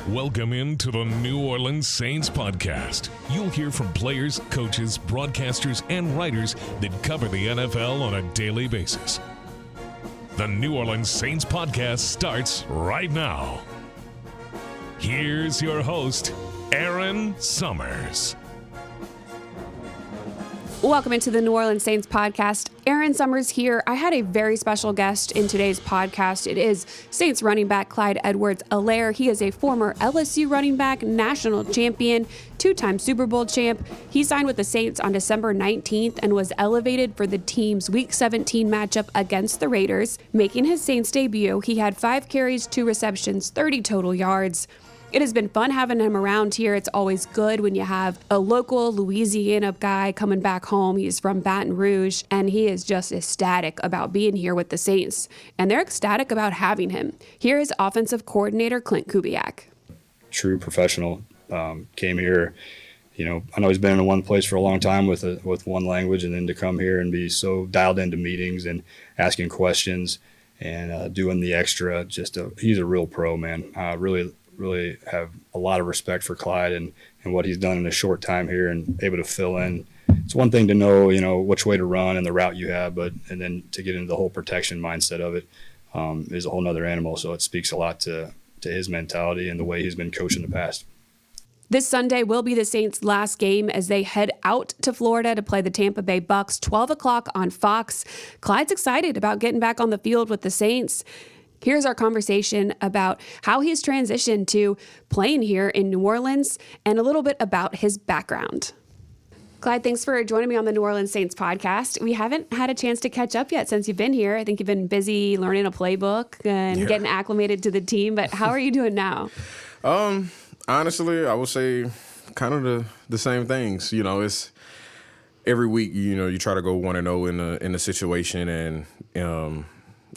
Welcome into the New Orleans Saints podcast. You'll hear from players, coaches, broadcasters, and writers that cover the NFL on a daily basis. The New Orleans Saints podcast starts right now. Here's your host, Erin Summers. Welcome into the New Orleans Saints podcast. Erin Summers here. I had a very special guest in today's podcast. It is Saints running back Clyde Edwards-Helaire. He is a former LSU running back, national champion, two-time Super Bowl champ. He signed with the Saints on December 19th and was elevated for the team's Week 17 matchup against the Raiders. Making his Saints debut, he had 5 carries, 2 receptions, 30 total yards. It has been fun having him around here. It's always good when you have a local Louisiana guy coming back home. He's from Baton Rouge, and he is just ecstatic about being here with the Saints. And they're ecstatic about having him. Here is offensive coordinator Clint Kubiak. True professional. Came here, I know he's been in one place for a long time with one language, and then to come here and be so dialed into meetings and asking questions and doing the extra, he's a real pro, man. Really have a lot of respect for Clyde and what he's done in a short time here and able to fill in. It's one thing to know, which way to run and the route you have, and then to get into the whole protection mindset of it is a whole nother animal. So it speaks a lot to his mentality and the way he's been coached in the past. This Sunday will be the Saints' last game as they head out to Florida to play the Tampa Bay Bucks, 12 o'clock on Fox. Clyde's excited about getting back on the field with the Saints. Here's our conversation about how he's transitioned to playing here in New Orleans and a little bit about his background. Clyde, thanks for joining me on the New Orleans Saints podcast. We haven't had a chance to catch up yet since you've been here. I think you've been busy learning a playbook and getting acclimated to the team, but how are you doing now? Honestly, I would say kind of the same things. It's every week, you try to go 1-0 in a situation, and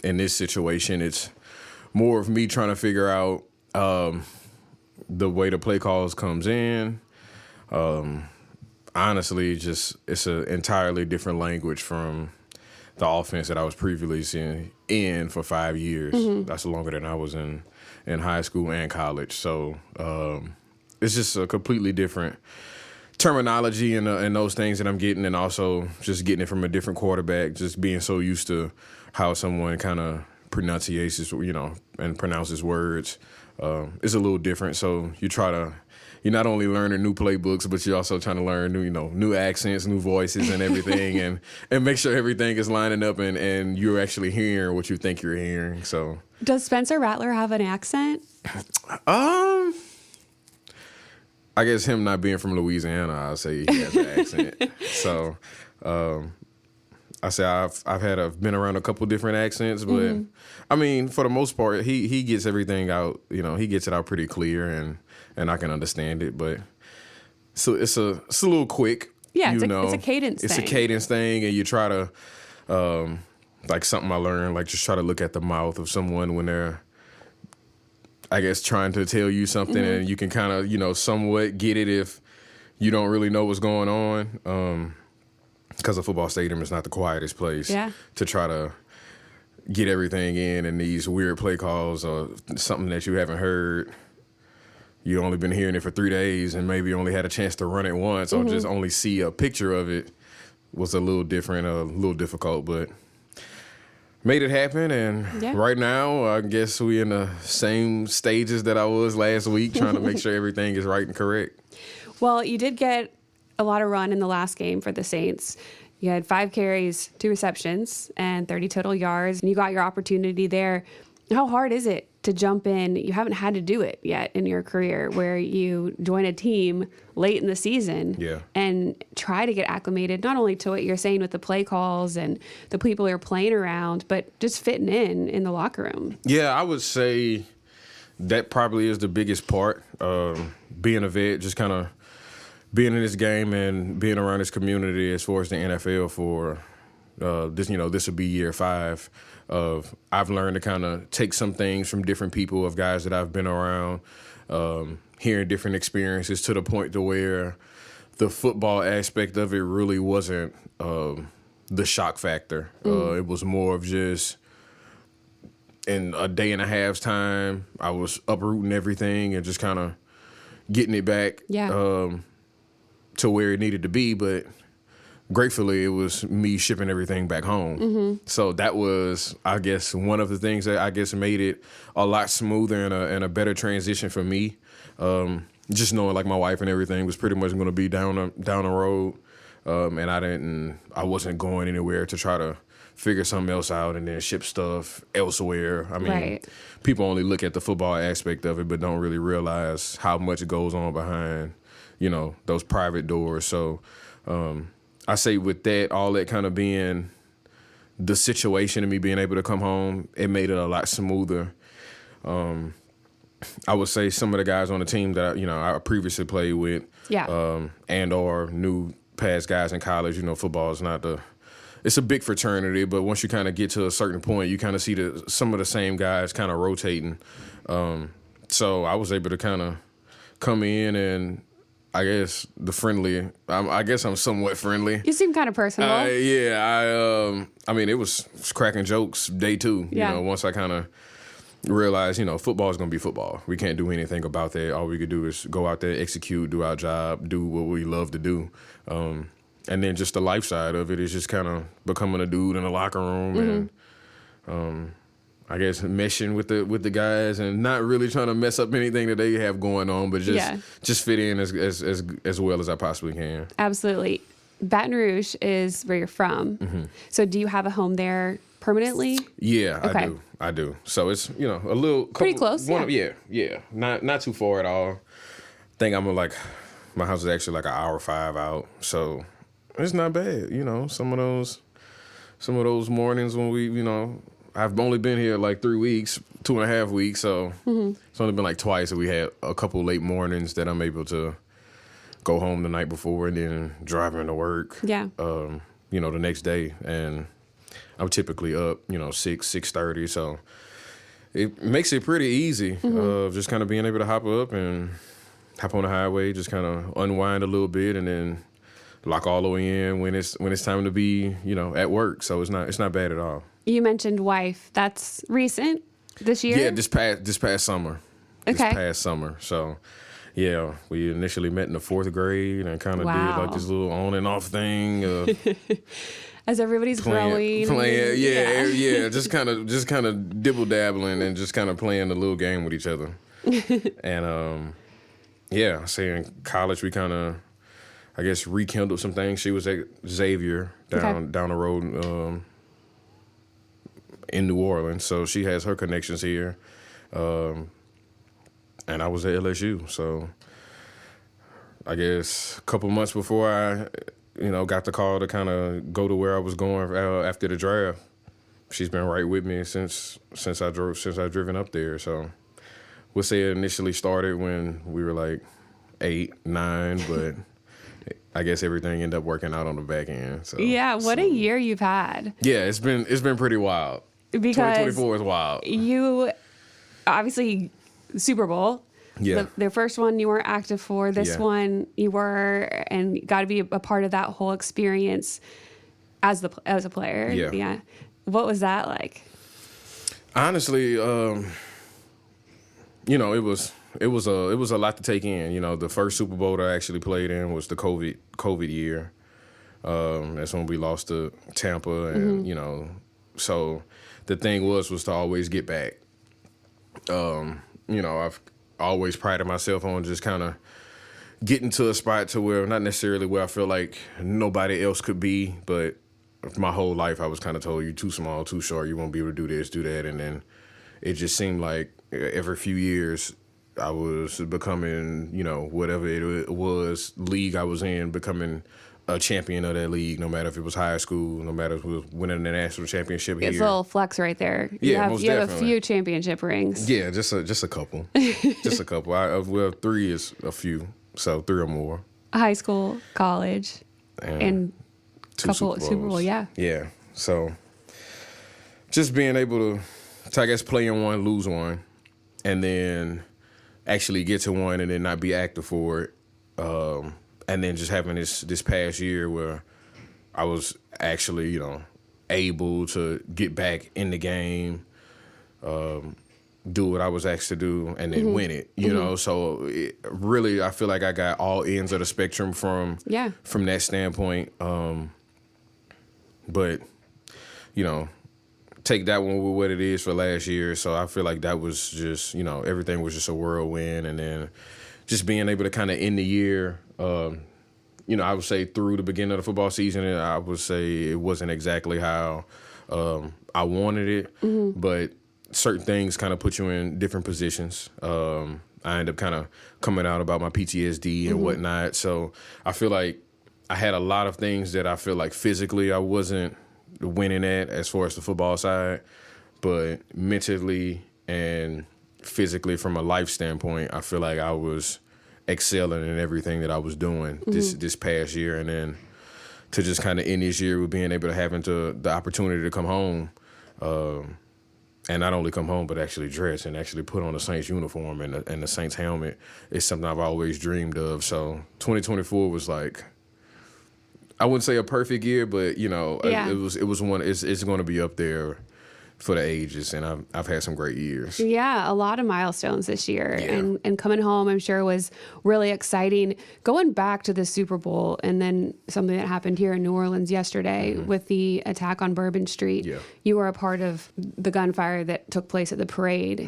in this situation, it's more of me trying to figure out the way the play calls comes in. Honestly, it's an entirely different language from the offense that I was previously in for 5 years. Mm-hmm. That's longer than I was in high school and college. So it's just a completely different terminology and those things that I'm getting, and also just getting it from a different quarterback, just being so used to how someone kind of pronounces, and pronounces words is a little different. So you're not only learning new playbooks, but you're also trying to learn new accents, new voices and everything, and make sure everything is lining up and you're actually hearing what you think you're hearing. So does Spencer Rattler have an accent? I guess him not being from Louisiana, I'll say he has an accent. So I say I've been around a couple different accents, but I mean, for the most part, he gets everything out. He gets it out pretty clear, and I can understand it. But so it's a little quick. Yeah, it's a cadence thing. It's a cadence thing, and you try to like something I learned, like just try to look at the mouth of someone when they're, I guess, trying to tell you something, and you can kind of somewhat get it if you don't really know what's going on. Because a football stadium is not the quietest place to try to get everything in, and these weird play calls or something that you haven't heard. You only been hearing it for 3 days and maybe only had a chance to run it once or just only see a picture of it was a little different, a little difficult, but made it happen. And right now, I guess we in the same stages that I was last week, trying to make sure everything is right and correct. Well, you did get a lot of run in the last game for the Saints. You had 5 carries, 2 receptions, and 30 total yards, and you got your opportunity there. How hard is it to jump in? You haven't had to do it yet in your career, where you join a team late in the season and try to get acclimated, not only to what you're saying with the play calls and the people you're playing around, but just fitting in the locker room. Yeah, I would say that probably is the biggest part. Being a vet, just kind of being in this game and being around this community as far as the NFL for this will be year 5 of I've learned to kind of take some things from different people, of guys that I've been around, hearing different experiences to the point to where the football aspect of it really wasn't the shock factor. It was more of just in a day and a half's time, I was uprooting everything and just kind of getting it back to where it needed to be. But gratefully, it was me shipping everything back home. So that was, I guess, one of the things that I guess made it a lot smoother and a better transition for me. Just knowing like my wife and everything was pretty much going to be down the road, and I wasn't going anywhere to try to figure something else out and then ship stuff elsewhere. I mean, people only look at the football aspect of it, but don't really realize how much goes on behind, those private doors. So I say with that, all that kind of being the situation and me being able to come home, it made it a lot smoother. I would say some of the guys on the team that I previously played with, and or knew past guys in college. Football is not it's a big fraternity, but once you kind of get to a certain point, you kind of see some of the same guys kind of rotating. So I was able to kind of come in and I guess I guess I'm somewhat friendly. You seem kind of personable. I mean, it was cracking jokes day two. Once I kind of realized, football is going to be football. We can't do anything about that. All we could do is go out there, execute, do our job, do what we love to do. And then just the life side of it is just kind of becoming a dude in the locker room and I guess meshing with the guys and not really trying to mess up anything that they have going on, but just fit in as well as I possibly can. Absolutely. Baton Rouge is where you're from. So do you have a home there permanently? Yeah, okay. I do. So it's, a little... Pretty close, yeah. Not too far at all. I think my house is actually like an hour 5 out. So it's not bad, some of those mornings when we, I've only been here like 3 weeks, 2.5 weeks. So it's only been like twice that we had a couple late mornings that I'm able to go home the night before and then drive into work. Yeah. The next day. And I'm typically up, 6:30. So it makes it pretty easy. Just kind of being able to hop up and hop on the highway, just kind of unwind a little bit and then lock all the way in when it's time to be, at work. So it's not bad at all. You mentioned wife. That's recent this year? Yeah, this past summer. Okay. This past summer. So yeah, we initially met in the 4th grade and kind of did like this little on and off thing. As everybody's growing. Playing, just kind of dibble dabbling and just kind of playing the little game with each other. And say in college we kind of, I guess, rekindled some things. She was at Xavier down the road in New Orleans, so she has her connections here. And I was at LSU, so I guess a couple months before I, got the call to kind of go to where I was going after the draft, she's been right with me since I've driven up there. So we'll say it initially started when we were like 8, 9, but I guess everything ended up working out on the back end. So what a year you've had. Yeah, it's been pretty wild. Because 2024 is wild. You obviously Super Bowl. Yeah. The first one you weren't active for. This one you were, and got to be a part of that whole experience as a player. Yeah. What was that like? Honestly, it was a lot to take in. The first Super Bowl that I actually played in was the COVID year. That's when we lost to Tampa, and so the thing was to always get back. I've always prided myself on just kind of getting to a spot to where, not necessarily where I feel like nobody else could be, but my whole life I was kind of told, you too small, too short, you won't be able to do this, do that. And then it just seemed like every few years I was becoming, whatever it was, league I was in, becoming a champion of that league, no matter if it was high school, no matter if it was winning the national championship here. It's a little flex right there. You have a few championship rings. Yeah, just a couple. Just a couple. 3 is a few, so 3 or more. High school, college, and couple Super Bowl, yeah. Yeah, so just being able to, I guess, play in one, lose one, and then actually get to one and then not be active for it. And then just having this past year where I was actually, able to get back in the game, do what I was asked to do and then win it, you know? So really, I feel like I got all ends of the spectrum from that standpoint. But, you know, take that one with what it is for last year. So I feel like that was just, you know, everything was just a whirlwind. And then just being able to kind of end the year, you know, I would say through the beginning of the football season, I would say it wasn't exactly how I wanted it, but certain things kind of put you in different positions. I ended up kind of coming out about my PTSD and whatnot. So I feel like I had a lot of things that I feel like physically I wasn't winning at as far as the football side, but mentally and physically from a life standpoint, I feel like I was excelling in everything that I was doing this past year. And then to just kind of end this year with being able to having the opportunity to come home, and not only come home, but actually dress and actually put on the Saints uniform and the Saints helmet is something I've always dreamed of. So 2024 was like, I wouldn't say a perfect year, but you know, it was one. It's going to be up there for the ages, and I've had some great years. Yeah, a lot of milestones this year, and coming home, I'm sure was really exciting. Going back to the Super Bowl, and then something that happened here in New Orleans yesterday with the attack on Bourbon Street. Yeah. You were a part of the gunfire that took place at the parade,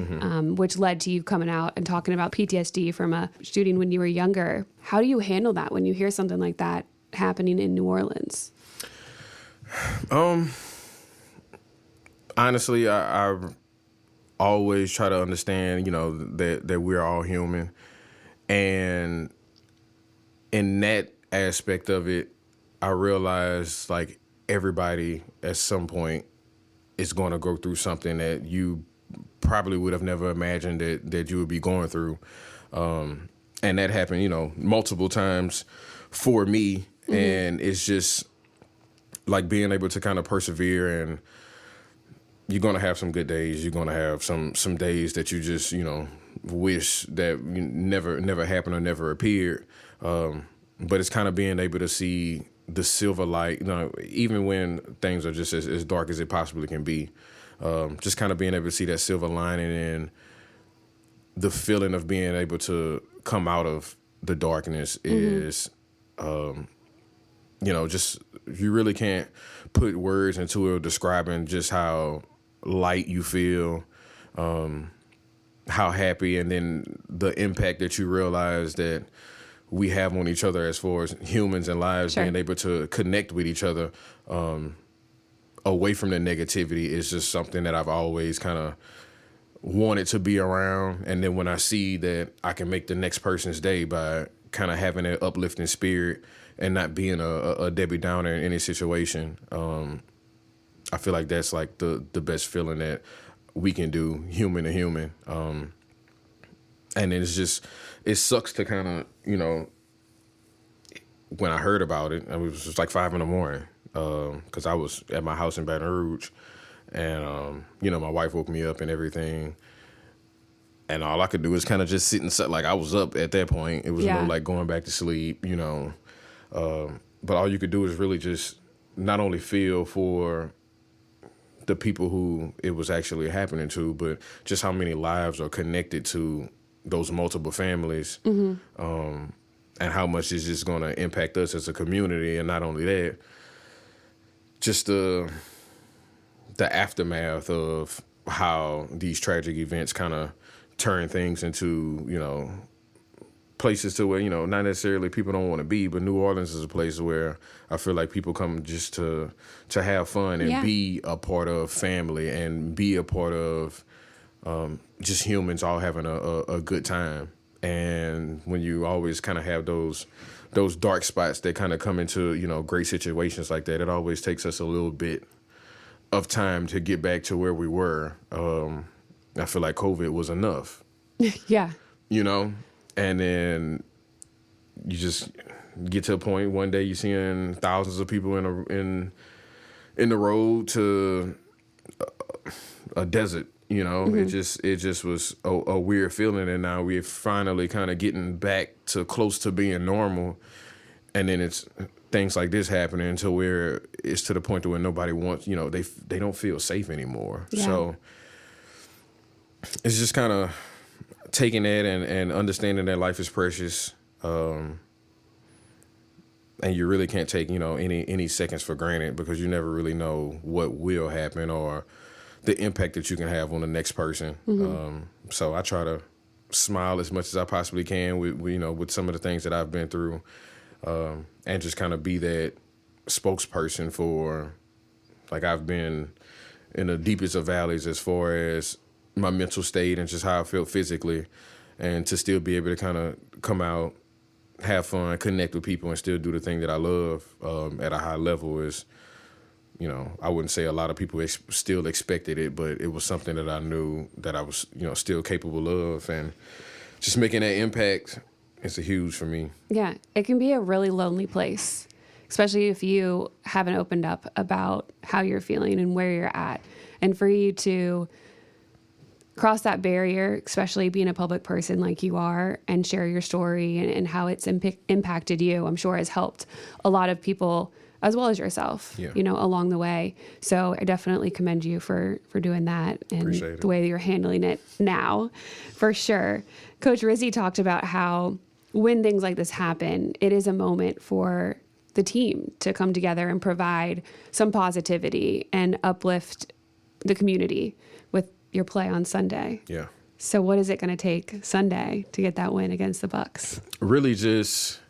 which led to you coming out and talking about PTSD from a shooting when you were younger. How do you handle that when you hear something like that happening in New Orleans? Honestly, I always try to understand, you know, that we're all human. And in that aspect of it, I realize, like, everybody at some point is going to go through something that you probably would have never imagined that you would be going through. And that happened, you know, multiple times for me. And it's just, like, being able to kind of persevere, and you're going to have some good days. You're going to have some days that you just, you know, wish that never happened or never appeared. But it's kind of being able to see the silver light, you know, even when things are just as dark as it possibly can be. Just kind of being able to see that silver lining and the feeling of being able to come out of the darkness is, you know, just, you really can't put words into it describing just how light you feel, how happy, and then the impact that you realize that we have on each other as far as humans and lives, being able to connect with each other away from the negativity is just something that I've always kind of wanted to be around. And then when I see that I can make the next person's day by kind of having an uplifting spirit and not being a Debbie Downer in any situation, I feel like that's like the best feeling that we can do, human to human. And it's just, it sucks to kind of, you know, when I heard about it, it was just like 5 a.m, because I was at my house in Baton Rouge, and, you know, my wife woke me up and everything. And all I could do was kind of just sit and sit, like I was up at that point. It was no like going back to sleep, you know. But all you could do is really just not only feel for the people who it was actually happening to, but just how many lives are connected to those multiple families, and how much is just going to impact us as a community. And not only that, just the aftermath of how these tragic events kind of turn things into, you know, places to where, you know, not necessarily people don't want to be, but New Orleans is a place where I feel like people come just to have fun and be a part of family and be a part of just humans all having a good time. And when you always kind of have those dark spots that kind of come into, you know, great situations like that, it always takes us a little bit of time to get back to where we were. I feel like COVID was enough. Yeah. You know? And then you just get to a point one day you're seeing thousands of people in the road to a desert. You know, it just was a weird feeling, and now we're finally kind of getting back to close to being normal, and then it's things like this happening to where it's to the point to where nobody wants, you know, they don't feel safe anymore. Yeah. So it's just kind of taking that and understanding that life is precious. And you really can't take, any seconds for granted, because you never really know what will happen or the impact that you can have on the next person. So I try to smile as much as I possibly can with some of the things that I've been through, and just kind of be that spokesperson for, like, I've been in the deepest of valleys as far as my mental state and just how I feel physically, and to still be able to kind of come out, have fun, connect with people, and still do the thing that I love at a high level is, I wouldn't say a lot of people still expected it, but it was something that I knew that I was, still capable of, and just making that impact is a huge for me. Yeah, it can be a really lonely place, especially if you haven't opened up about how you're feeling and where you're at. And for you to cross that barrier, especially being a public person like you are, and share your story and how it's impacted you, I'm sure has helped a lot of people as well as yourself, along the way. So I definitely commend you for doing that and the way that you're handling it now, for sure. Coach Rizzi talked about how when things like this happen, it is a moment for the team to come together and provide some positivity and uplift the community with your play on Sunday. Yeah. So what is it going to take Sunday to get that win against the Bucks? Really just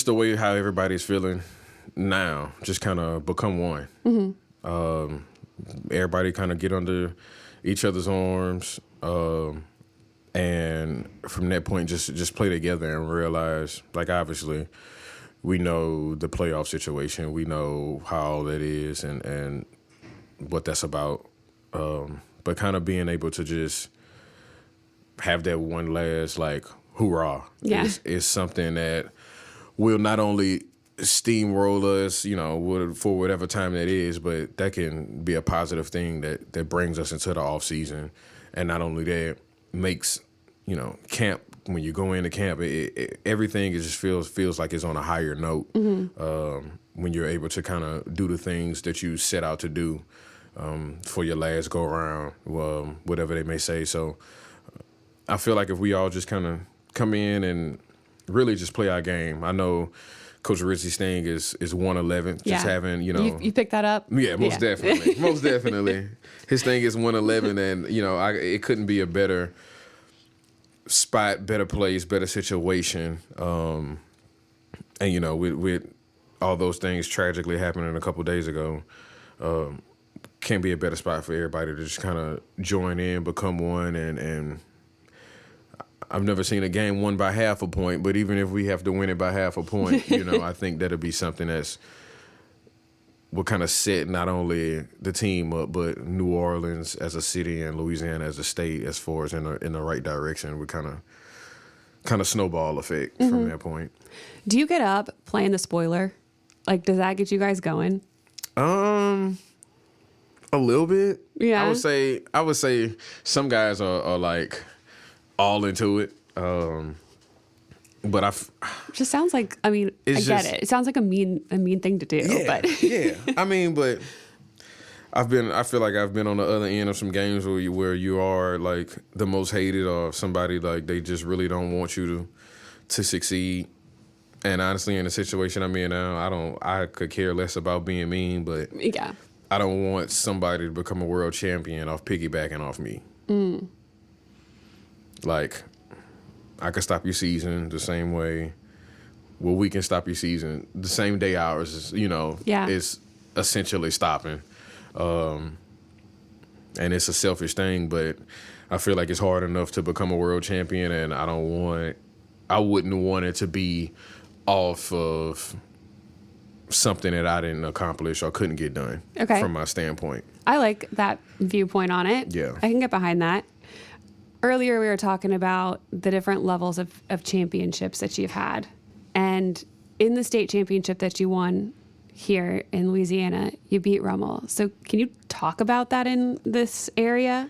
the way how everybody's feeling now, just kind of become one. Everybody kind of get under each other's arms, and from that point just play together and realize, like, obviously we know the playoff situation, we know how that is and what that's about, but kind of being able to just have that one last, like, hoorah is something that will not only steamroll us, for whatever time that is, but that can be a positive thing that brings us into the off season. And not only that, makes, camp, when you go into camp, everything just feels like it's on a higher note, when you're able to kind of do the things that you set out to do for your last go around, whatever they may say. So I feel like if we all just kind of come in and really just play our game. I know Coach Rizzi's thing is 111. Just having, You picked that up? Yeah, most definitely. Most definitely. His thing is 111, and, it couldn't be a better spot, better place, better situation. And, with all those things tragically happening a couple days ago, can't be a better spot for everybody to just kind of join in, become one, and I've never seen a game won by half a point, but even if we have to win it by half a point, I think that'll be something that's will kind of set not only the team up, but New Orleans as a city and Louisiana as a state as far as in the right direction. We kind of snowball effect from that point. Do you get up playing the spoiler? Like, does that get you guys going? A little bit. Yeah. I would say some guys are like all into it. But it just sounds like, I get it. It sounds like a mean thing to do. Yeah, but yeah. But I feel like I've been on the other end of some games where you are like the most hated, or somebody like they just really don't want you to succeed. And honestly, in the situation I'm in now, I could care less about being mean, but yeah, I don't want somebody to become a world champion off piggybacking off me. Like, I could stop your season the same way. Well, we can stop your season the same day ours is, is essentially stopping. And it's a selfish thing, but I feel like it's hard enough to become a world champion, and I wouldn't want it to be off of something that I didn't accomplish or couldn't get done from my standpoint. I like that viewpoint on it. Yeah. I can get behind that. Earlier, we were talking about the different levels of championships that you've had. And in the state championship that you won here in Louisiana, you beat Rummel. So can you talk about that in this area?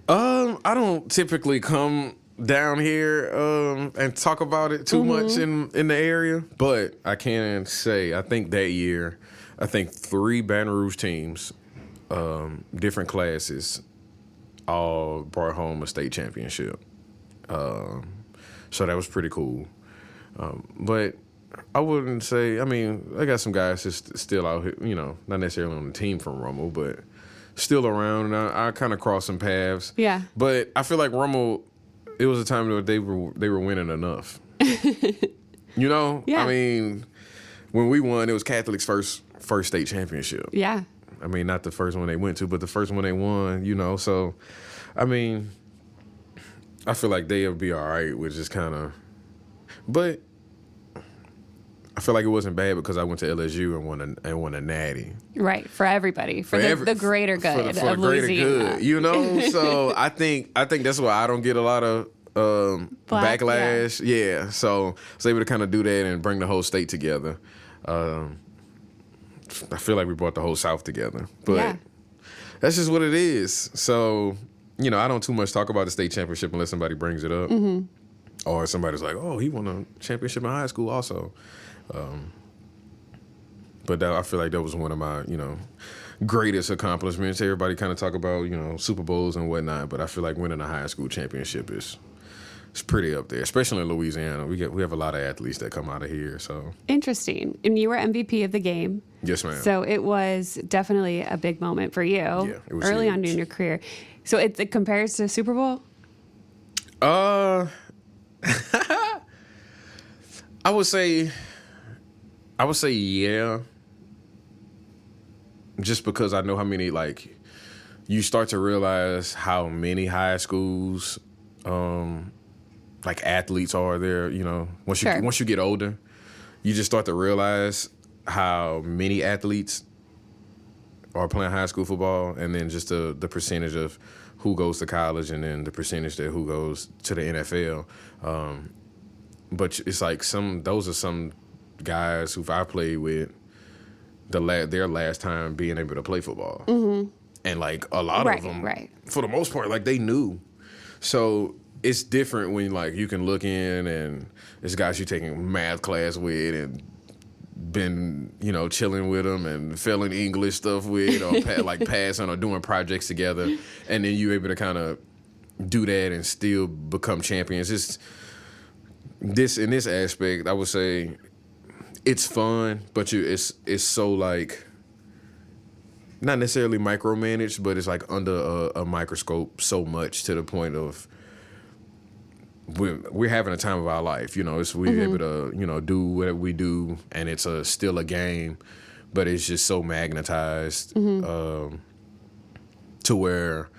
I don't typically come down here and talk about it too much in the area. But I can say, I think that year, 3 Baton Rouge teams, different classes, all brought home a state championship. So that was pretty cool. But I wouldn't say, I mean, I got some guys that's still out here, you know, not necessarily on the team from Rummel, but still around. And I kind of crossed some paths. Yeah. But I feel like Rummel, it was a time that they were winning enough. You know? Yeah. I mean, when we won, it was Catholic's first state championship. Yeah. I mean, not the first one they went to, but the first one they won, you know. So, I mean, I feel like they'll be all right with just kind of, but I feel like it wasn't bad because I went to LSU and won a natty. Right, for everybody, for the greater good for of the greater Louisiana. good, you know. So I think that's why I don't get a lot of backlash. Yeah. So I was able to kind of do that and bring the whole state together. I feel like we brought the whole South together, but that's just what it is. So, you know, I don't too much talk about the state championship unless somebody brings it up, or somebody's like, "Oh, he won a championship in high school, also." But I feel like that was one of my, you know, greatest accomplishments. Everybody kind of talk about, you know, Super Bowls and whatnot, but I feel like winning a high school championship is pretty up there, especially in Louisiana. We have a lot of athletes that come out of here. So Interesting. And you were MVP of the game. Yes, ma'am. So it was definitely a big moment for you. Yeah, it was early huge. on in your career. So it compares to Super Bowl? I would say yeah. Just because I know how many, like, you start to realize how many high schools, like, athletes are there, you know. Once you get older, you just start to realize how many athletes are playing high school football, and then just the percentage of who goes to college and then the percentage that who goes to the NFL. But it's like those are some guys who I played with their last time being able to play football. Mm-hmm. And like a lot of them, for the most part, like they knew. So it's different when like you can look in and there's guys you're taking math class with and been, you know, chilling with them and failing English stuff with or like passing or doing projects together. And then you're able to kind of do that and still become champions. It's in this aspect, I would say it's fun, but it's so like not necessarily micromanaged, but it's like under a microscope so much to the point of we're having a time of our life. You know, we're able to, you know, do what we do, and it's still a game, but it's just so magnetized to where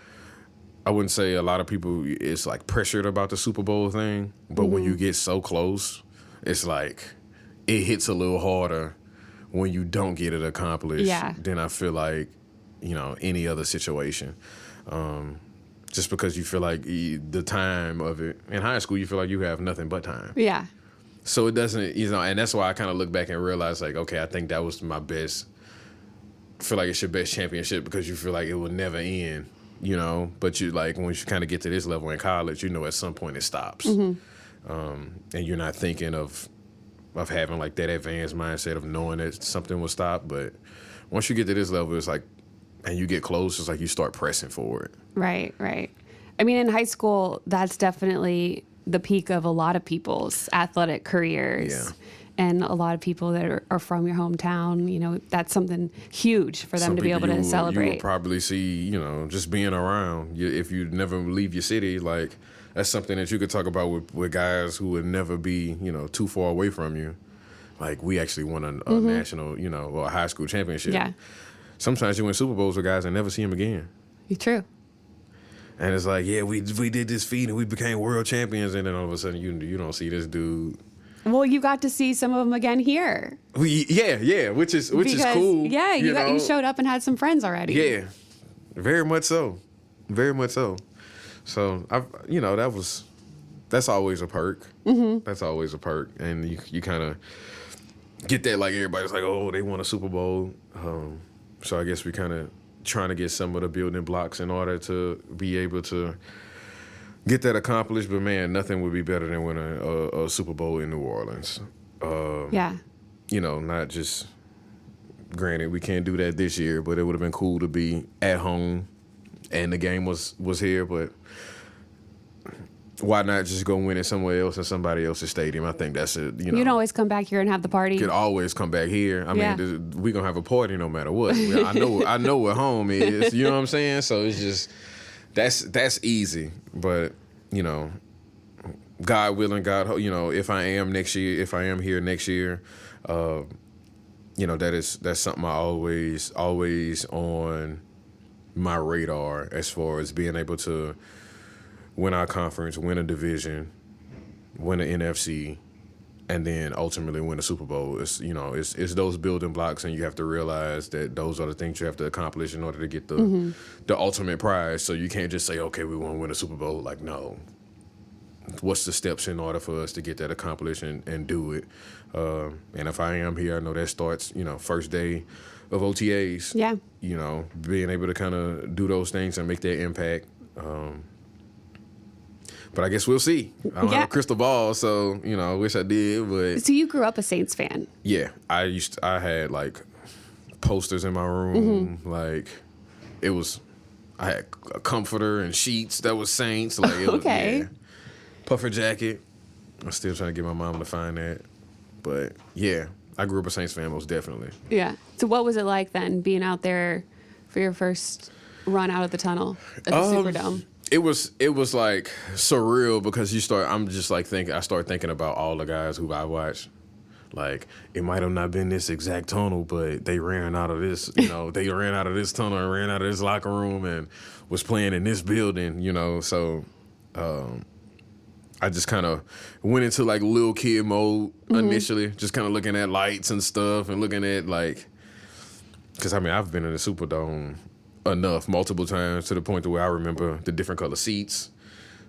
I wouldn't say a lot of people is like pressured about the Super Bowl thing, but when you get so close, it's like it hits a little harder when you don't get it accomplished than I feel like, you know, any other situation. Just because you feel like the time of it in high school, you feel like you have nothing but time. Yeah. So it doesn't, you know, and that's why I kind of look back and realize like, okay, I think that was my best. I feel like it's your best championship because you feel like it will never end. You know, but you like once you kind of get to this level in college, you know, at some point it stops, and you're not thinking of having like that advanced mindset of knowing that something will stop. But once you get to this level, it's like, and you get close, it's like you start pressing for it. Right. I mean, in high school, that's definitely the peak of a lot of people's athletic careers. Yeah. And a lot of people that are from your hometown, you know, that's something huge for them to be able to celebrate. You would probably see, you know, just being around. If you never leave your city, like, that's something that you could talk about with guys who would never be, you know, too far away from you. Like, we actually won a national, you know, or a high school championship. Yeah. Sometimes you win Super Bowls with guys and never see them again. True. And it's like, yeah, we did this feat and we became world champions, and then all of a sudden you don't see this dude. Well, you got to see some of them again here. Yeah, which is cool. Yeah, you showed up and had some friends already. Yeah, very much so. So that's always a perk. Mm-hmm. That's always a perk, and you kind of get that, like everybody's like, oh, they won a Super Bowl. So I guess we kind of trying to get some of the building blocks in order to be able to get that accomplished. But man, nothing would be better than winning a Super Bowl in New Orleans. You know, not just, granted, we can't do that this year, but it would have been cool to be at home and the game was here, but why not just go win it somewhere else in somebody else's stadium? I think that's it. You can always come back here and have the party. You could always come back here. I mean, we're going to have a party no matter what. I know what home is. You know what I'm saying? So it's just, that's easy. But, God willing, if I am here next year, that's something I always on my radar as far as being able to win our conference, win a division, win an NFC, and then ultimately win a Super Bowl. It's those building blocks, and you have to realize that those are the things you have to accomplish in order to get the ultimate prize. So you can't just say, okay, we want to win a Super Bowl. Like, no. What's the steps in order for us to get that accomplished and do it? And if I am here, I know that starts, first day of OTAs. Yeah. Being able to kind of do those things and make that impact. But I guess we'll see. I don't have a crystal ball, so, I wish I did. But so you grew up a Saints fan? Yeah. I had, like, posters in my room. Like, I had a comforter and sheets that was Saints. Like, it was, okay. Yeah. Puffer jacket. I'm still trying to get my mom to find that. But, yeah, I grew up a Saints fan, most definitely. Yeah. So what was it like then, being out there for your first run out of the tunnel at the Superdome? It was like surreal because I start thinking about all the guys who I watched. Like, it might have not been this exact tunnel, but they ran out of this, they ran out of this tunnel and ran out of this locker room and was playing in this building, so I just kind of went into like little kid mode initially, just kind of looking at lights and stuff and looking at because I've been in the Superdome enough multiple times to the point to where I remember the different color seats,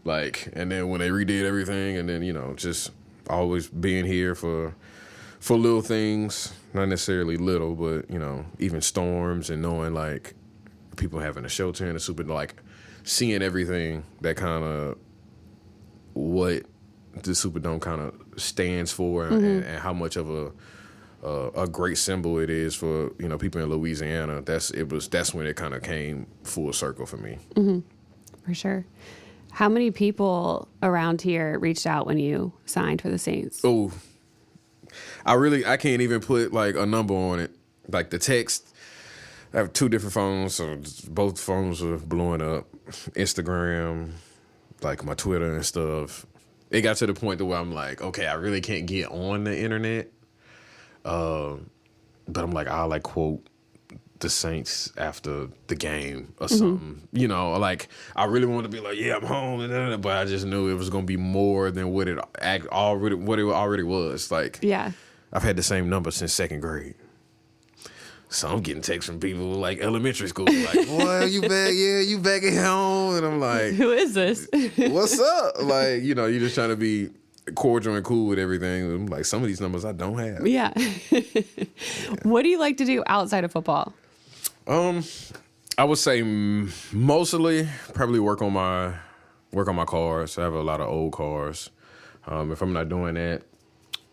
and then when they redid everything, and then just always being here for little things, not necessarily little, but even storms, and knowing people having a shelter in the Superdome, seeing everything that kind of what the Superdome kind of stands for, and how much of a great symbol it is for people in Louisiana. That's when it kind of came full circle for me. For sure. How many people around here reached out when you signed for the Saints? Oh, I can't even put a number on it. Like the text, I have 2 different phones, so both phones are blowing up. Instagram, my Twitter and stuff. It got to the point where I'm like, okay, I really can't get on the internet. But I'm like, I'll quote the Saints after the game or something. I really wanted to be like, yeah, I'm home, but I just knew it was gonna be more than what it already was. Yeah, I've had the same number since 2nd grade. So I'm getting texts from people elementary school, boy, you back? Yeah, you back at home? And I'm like, who is this? What's up? You're just trying to be cordial and cool with everything. I'm like, some of these numbers I don't have. Yeah. What do you like to do outside of football? I would say mostly probably work on my cars. I have a lot of old cars. If I'm not doing that,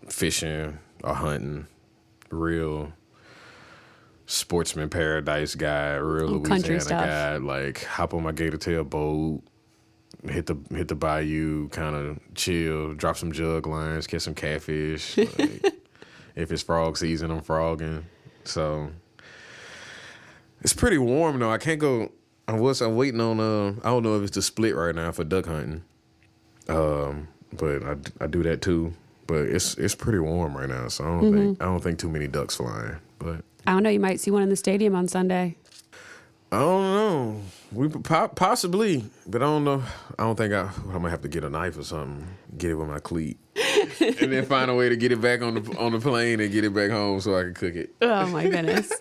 fishing or hunting, real sportsman paradise guy, real Louisiana guy. Hop on my gator tail boat, hit the bayou, kind of chill, drop some jug lines, catch some catfish. If it's frog season, I'm frogging. So it's pretty warm though. I can't go. I'm waiting on. I don't know if it's the split right now for duck hunting. But I do that too. But it's pretty warm right now, so I don't think too many ducks flying. But I don't know. You might see one in the stadium on Sunday. I don't know. We possibly, but I don't know. I don't think I might have to get a knife or something, get it with my cleat, and then find a way to get it back on the plane and get it back home so I can cook it. Oh my goodness.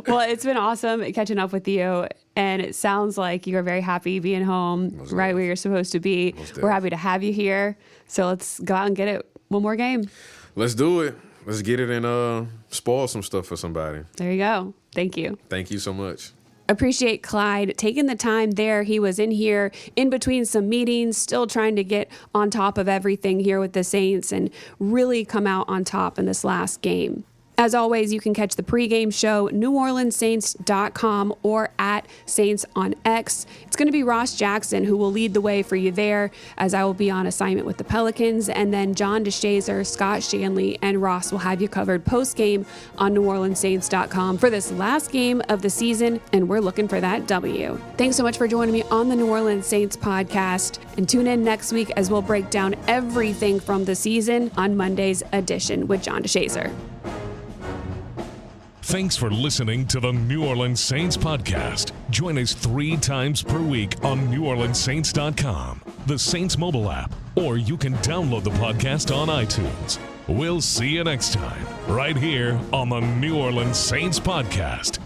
Well, it's been awesome catching up with you, and it sounds like you're very happy being home, right where you're supposed to be. We're happy to have you here. So let's go out and get it one more game. Let's do it. Let's get it and spoil some stuff for somebody. There you go. Thank you. Thank you so much. Appreciate Clyde taking the time there. He was in here in between some meetings, still trying to get on top of everything here with the Saints and really come out on top in this last game. As always, you can catch the pregame show, NewOrleansSaints.com or at Saints on X. It's going to be Ross Jackson who will lead the way for you there, as I will be on assignment with the Pelicans. And then John DeShazer, Scott Shanley, and Ross will have you covered post-game on NewOrleansSaints.com for this last game of the season, and we're looking for that W. Thanks so much for joining me on the New Orleans Saints podcast, and tune in next week as we'll break down everything from the season on Monday's edition with John DeShazer. Thanks for listening to the New Orleans Saints podcast. Join us 3 times per week on NewOrleansSaints.com, the Saints mobile app, or you can download the podcast on iTunes. We'll see you next time, right here on the New Orleans Saints podcast.